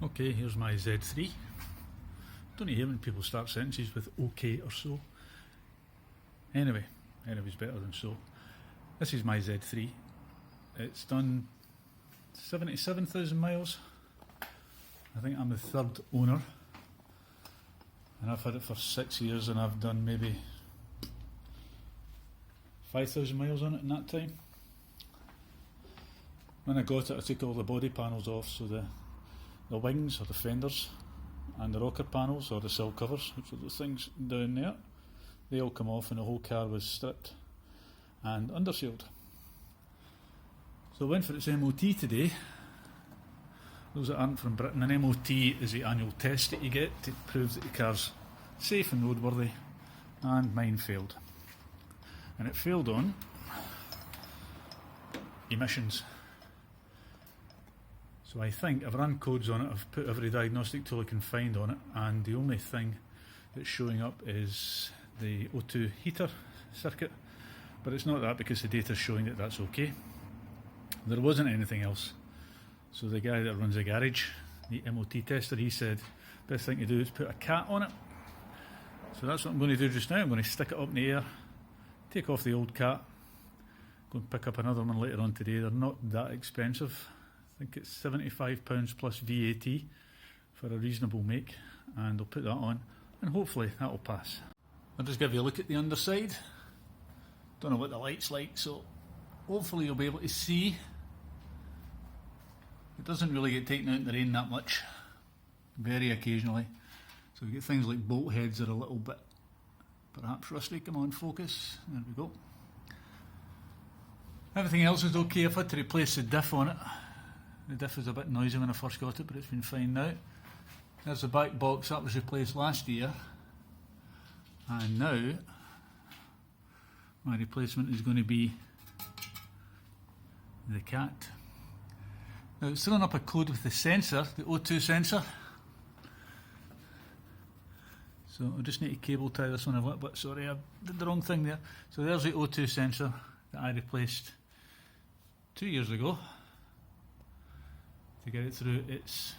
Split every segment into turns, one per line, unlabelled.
Okay, here's my Z3. Don't you hear when people start sentences with okay or so? Anyways better than so. This is my Z3. It's done 77,000 miles. I think I'm the third owner. And I've had it for 6 years and I've done maybe 5,000 miles on it in that time. When I got it, I took all the body panels off, so the wings or the fenders and the rocker panels or the sill covers, which are the things down there, they all come off and the whole car was stripped and undersealed. So I went for its MOT today. Those that aren't from Britain, an MOT is the annual test that you get to prove that the car's safe and roadworthy, and mine failed. And it failed on emissions. So I think I've run codes on it, I've put every diagnostic tool I can find on it, and the only thing that's showing up is the O2 heater circuit, but it's not that because the data's showing that that's okay. There wasn't anything else. So the guy that runs the garage, the MOT tester, he said best thing to do is put a cat on it. So that's what I'm going to do just now. I'm going to stick it up in the air, take off the old cat, go and pick up another one later on today. They're not that expensive. I think it's £75 plus VAT for a reasonable make, and I'll put that on and hopefully that'll pass. I'll just give you a look at the underside. Don't know what the light's like, so hopefully you'll be able to see. It doesn't really get taken out in the rain that much, very occasionally. So we get things like bolt heads that are a little bit perhaps rusty. Come on, focus. There we go. Everything else is okay. I've had to replace the diff on it. The diff was a bit noisy when I first got it, but it's been fine now. There's the back box, that was replaced last year. And now my replacement is going to be the cat. Now it's throwing up a code with the sensor, the O2 sensor. So I just need to cable tie this one a little bit. Sorry, I did the wrong thing there. So there's the O2 sensor that I replaced 2 years ago to get it through its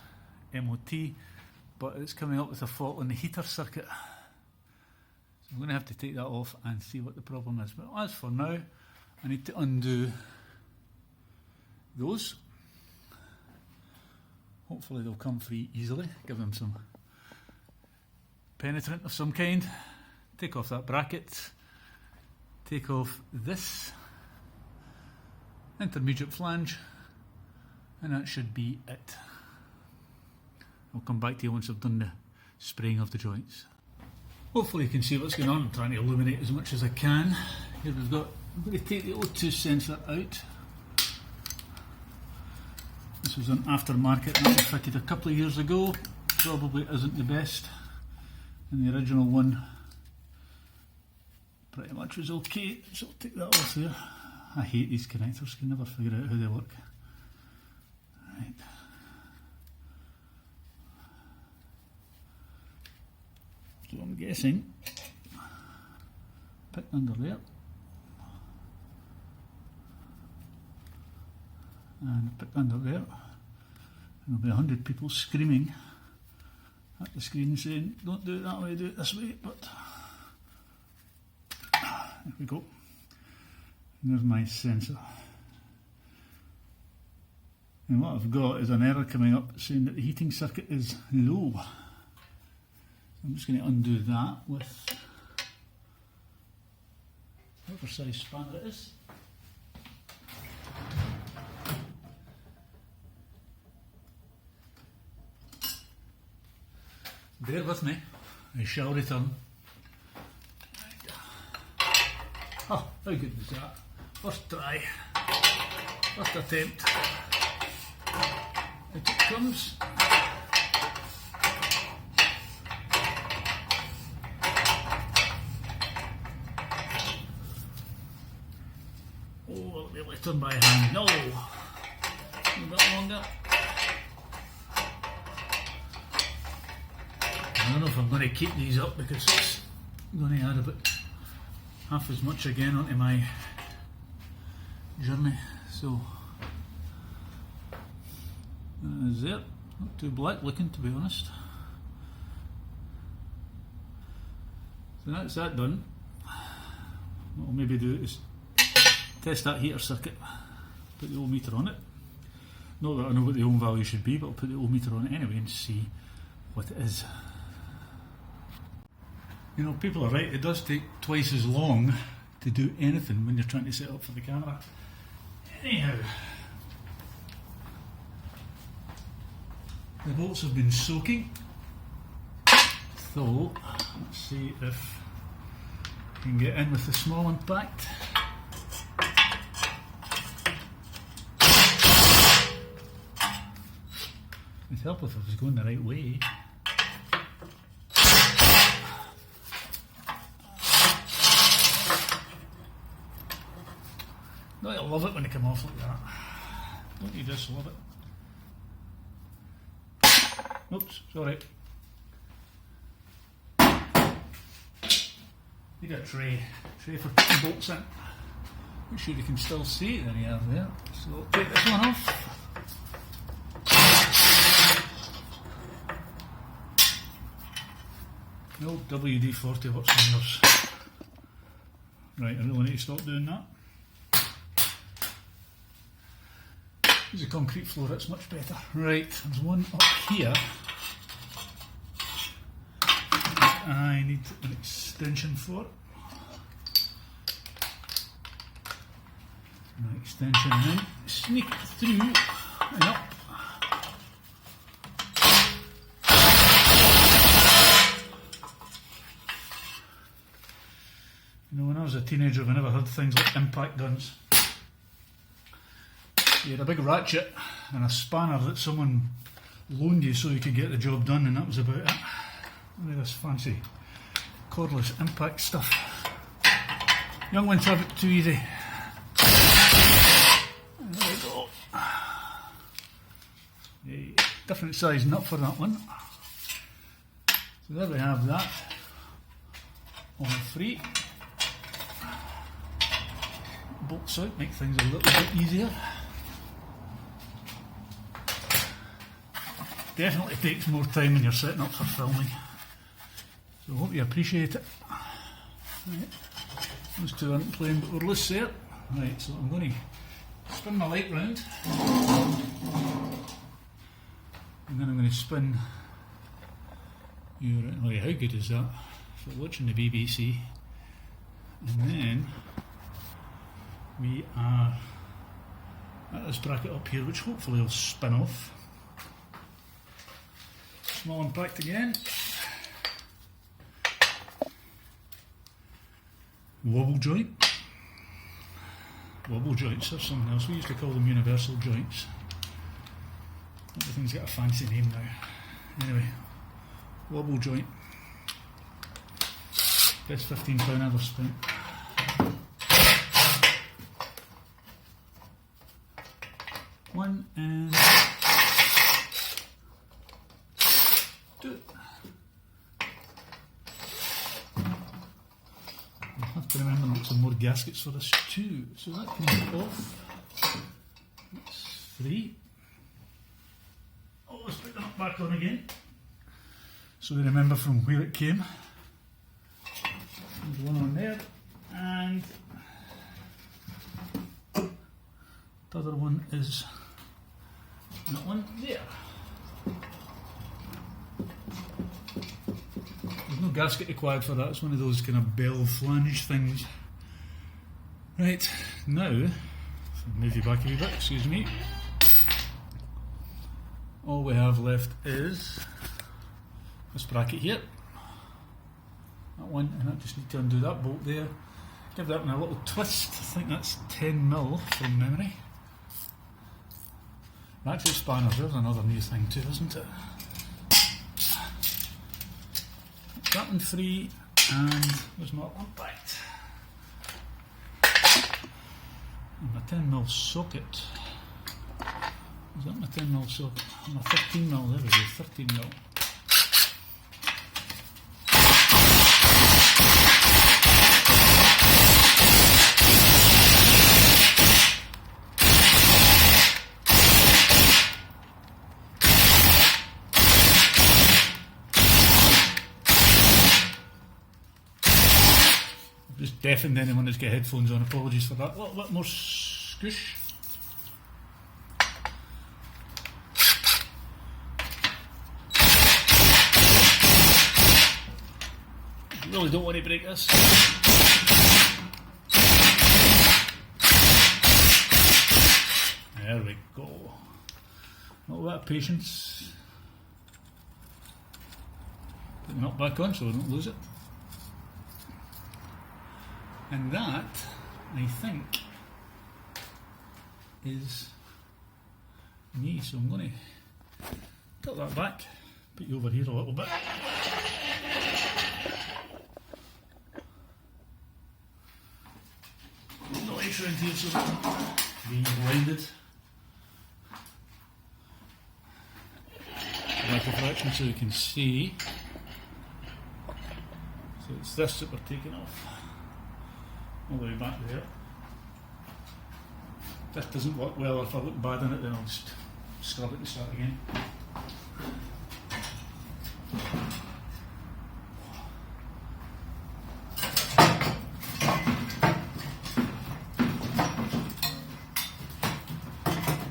MOT, but it's coming up with a fault on the heater circuit. So I'm going to have to take that off and see what the problem is. But as for now, I need to undo those. Hopefully they'll come free easily. Give them some penetrant of some kind. Take off that bracket. Take off this intermediate flange, and that should be it. I'll come back to you once I've done the spraying of the joints. Hopefully you can see what's going on. I'm trying to illuminate as much as I can. Here we've got, I'm going to take the O2 sensor out. This was an aftermarket that was fitted a couple of years ago. Probably isn't the best. And the original one pretty much was okay. So I'll take that off there. I hate these connectors, can never figure out how they work. Right. So I'm guessing pick under there and pick under there, and there'll be 100 people screaming at the screen saying don't do it that way, do it this way, but there we go. And there's my sensor. And what I've got is an error coming up saying that the heating circuit is low. So I'm just going to undo that with whatever size spanner it is. Bear with me, I shall return. Oh, how good was that? First try, first attempt. Out it comes. Oh, I'll be able to turn by hand. No! A bit longer. I don't know if I'm going to keep these up because it's going to add about half as much again onto my journey. So, that is it. Not too black looking, to be honest. So that's that done. What I'll maybe do is test that heater circuit, put the old meter on it. Not that I know what the ohm value should be, but I'll put the old meter on it anyway and see what it is. You know, people are right, it does take twice as long to do anything when you're trying to set up for the camera. Anyhow, the bolts have been soaking, so let's see if I can get in with the small impact. It'd help if I was going the right way. Don't you love it when they come off like that? Don't you just love it? Oops, sorry. Need a tray for putting bolts in. Make sure you can still see it. There you are there. So take this one off. The old WD-40 watch fingers. Right, I really need to stop doing that. Use a concrete floor, it's much better. Right, there's one up here. I need an extension for it. An extension then sneak through and up. You know, when I was a teenager, I never heard things like impact guns. You had a big ratchet and a spanner that someone loaned you so you could get the job done, and that was about it. Look at this fancy cordless impact stuff. Young ones have it too easy. There we go. A different size nut for that one. So there we have that. All free. Bolts out, make things a little bit easier. Definitely takes more time when you're setting up for filming. So I hope you appreciate it. Right. Those two aren't playing, but we're loose there. Right, so I'm going to spin my light round. And then I'm going to spin you around. Oh yeah, how good is that? If you're watching the BBC. And then we are at this bracket up here, which hopefully will spin off. Small impact again. Wobble joint. Wobble joints are something else. We used to call them universal joints. Everything's got a fancy name now. Anyway, wobble joint. Best £15 ever spent. One and two. I'll have to remember to make some more gaskets for this too. So that comes off. That's 3. Oh, let's put that back on again. So we remember from where it came. There's one on there, and the other one is that one there. There's no gasket required for that, it's one of those kind of bell flange things. Right, now, move you back a wee bit, excuse me. All we have left is this bracket here. That one, and I just need to undo that bolt there. Give that one a little twist. I think that's 10mm from memory. Ratchet spanners, there's another new thing too, isn't it? That one free, and there's my impact. And my 10mm socket. Is that my 10mm socket? My 13mm, there we go, 13mm. just deafened anyone that's got headphones on. Apologies for that. A little bit more scoosh. Really don't want to break this. There we go. A little bit of patience. Put the nut back on so I don't lose it. And that, I think, is me. So I'm going to tilt that back, put you over here a little bit. No lights around here so being blinded. Like a fraction so you can see. So it's this that we're taking off. All the way back there. If this doesn't work well, or if I look bad in it, then I'll just scrub it and start again.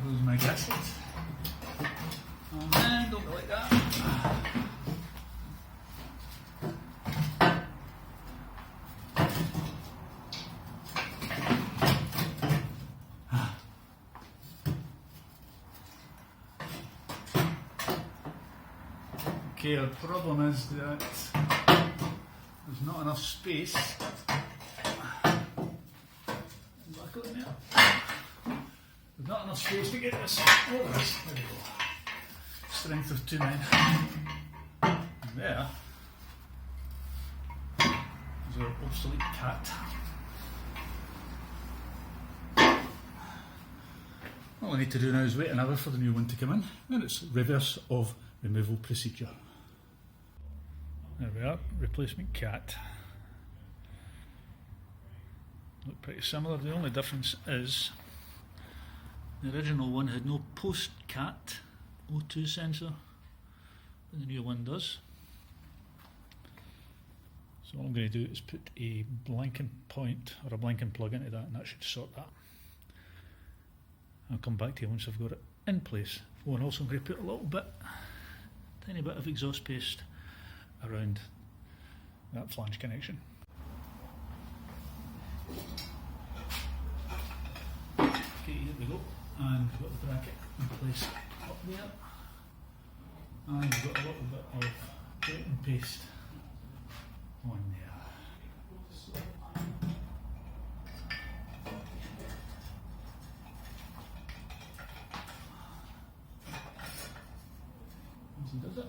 There's my gasket. Oh man, don't go like that. Okay, our problem is that there's not enough space. Back on there. There's not enough space to get this over this. There we go. Strength of 2 men. And there is our obsolete cat. All I need to do now is wait an hour for the new one to come in, and it's reverse of removal procedure. There we are, replacement cat. Look pretty similar, the only difference is the original one had no post-cat O2 sensor, but the new one does. So all I'm going to do is put a blanking point or a blanking plug into that, and that should sort that. I'll come back to you once I've got it in place. Oh, and also I'm going to put a little bit, tiny bit of exhaust paste around that flange connection. Okay, here we go, and we've got the bracket in place up there, and we've got a little bit of belt paste on there. Does it?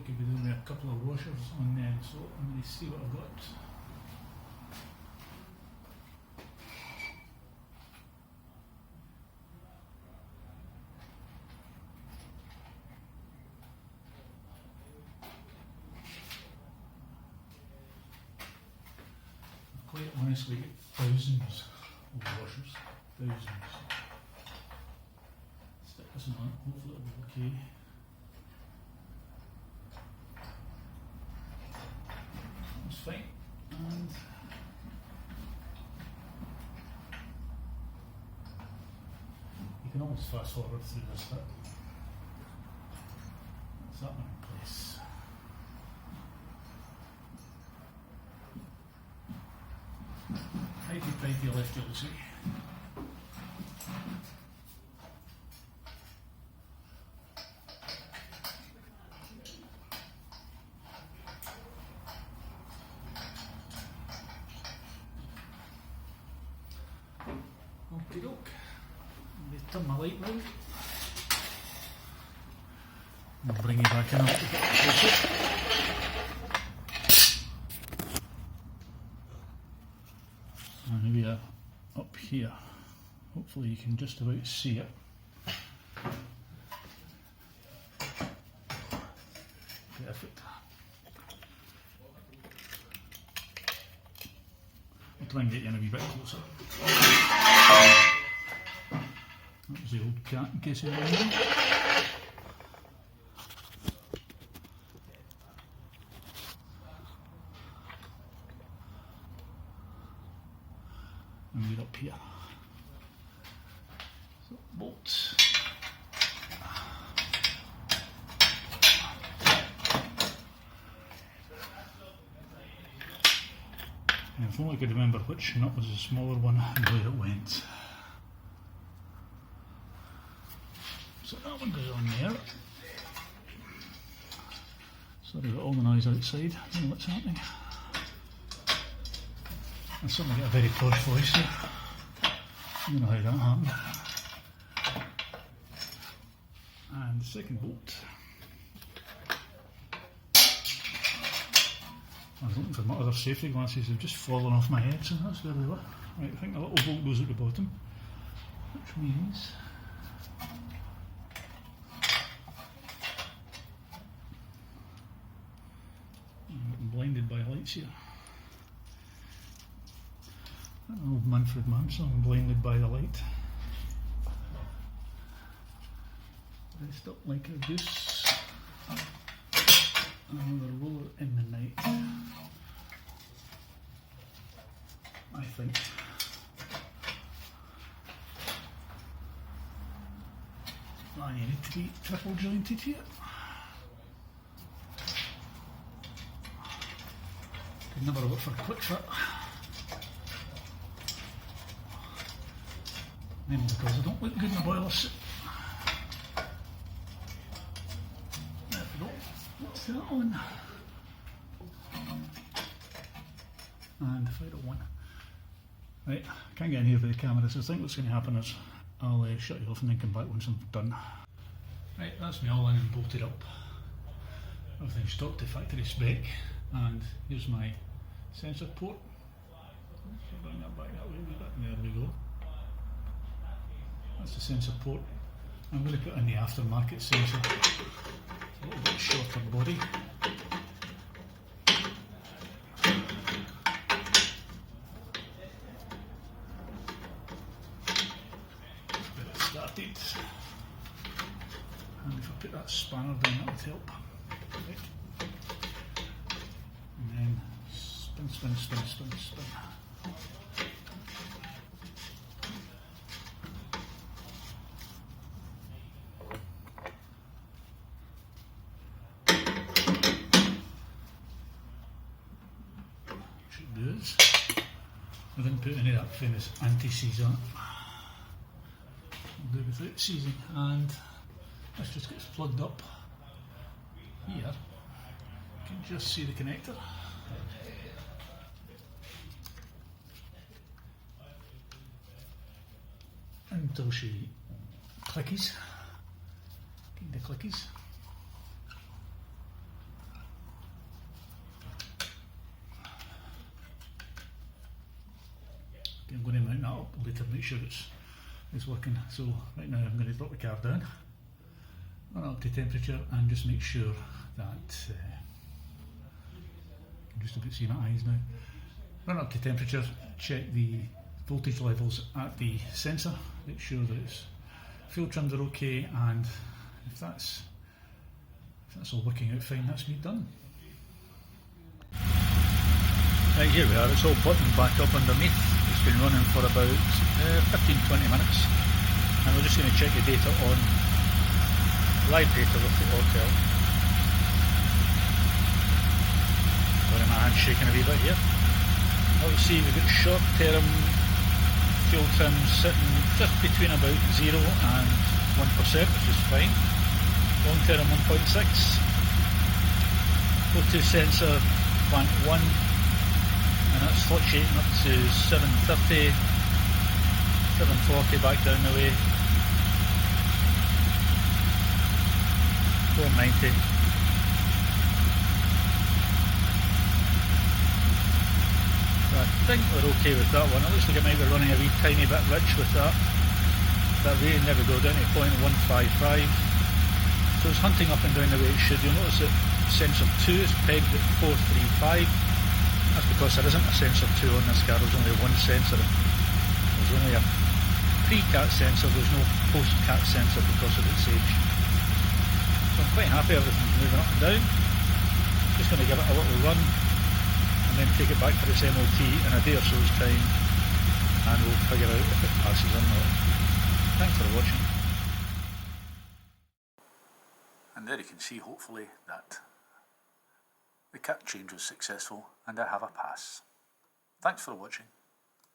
Could be doing a couple of washers on them, so I'm going to see what I've got. I've quite honestly got thousands of washers, thousands. Stick this on, hopefully it'll be okay. Fine, and you can almost fast forward through this bit. That's that one in place. Tighty left, you'll see. Okie doke. Turn my light round. I'll bring you back in a little bit closer. here. Hopefully you can just about see it. Perfect. I'll try and get you in a wee bit closer. That was the old cat in case you remember. And we're up here. So, bolts. And if only I could remember which nut was the smaller one and where it went. So that one goes on there. Sorry about all the noise outside. I don't know what's happening. I suddenly get a very posh voice here. I don't know how that happened. And the second bolt. I was looking for my other safety glasses, they've just fallen off my head, so that's where they were. Right, I think the little bolt goes at the bottom, which means I'm blinded by lights here. An old Manfred Mann song, blinded by the light. Dressed up like a goose. Another roller in the night. I think. I need to be triple jointed here. Could never look for a quick fit. Mainly because I don't look good in a boiler suit. There we go. What's that on? And the final one. Right, I can't get in here with the camera, so I think what's going to happen is I'll shut you off and then come back once I'm done. Right, that's me all in and bolted up. Everything's stocked to factory spec, and here's my sensor port. Bring that back that way a wee bit. There we go. That's the sensor port. I'm going to put in the aftermarket sensor. It's a little bit shorter body. Started. And if I put that spanner down, that would help. Right. And then spin, spin, spin, spin, spin. Should do this. I didn't put any of that famous anti-seize on it. Do without seizing, and this just gets plugged up here. You can just see the connector. Until she clickies. Get the clickies. Okay, I'm going to mount that up later, make sure it's working. So right now I'm going to drop the car down, run up to temperature, and just make sure that I'm just about see my eyes now. Run up to temperature, check the voltage levels at the sensor, make sure that it's fuel trimmed are okay, and if that's all working out fine, that's me done. Right, here we are, it's all buttoned back up underneath. It's been running for about 15-20 minutes, and we're just going to check the data on live data with the hotel. Got my hand shaking a wee bit here. Let's see, we've got short term fuel trim sitting just between about 0 and 1%, which is fine. Long term 1.6. O2 sensor plant 1. And that's fluctuating up to 730, 740 back down the way, 490. That think we're okay with that one. It looks like it might be running a wee tiny bit rich with that. That rating never go down to 0.155. So it's hunting up and down the way it should. You'll notice that sensor 2 is pegged at 435. That's because there isn't a sensor 2 on this car, there's only one sensor. There's only a pre-cat sensor, there's no post-cat sensor because of its age. So I'm quite happy everything's moving up and down. Just going to give it a little run and then take it back for its MOT in a day or so's time, and we'll figure out if it passes or not. Thanks for watching. And there you can see, hopefully, that the cat change was successful and I have a pass. Thanks for watching.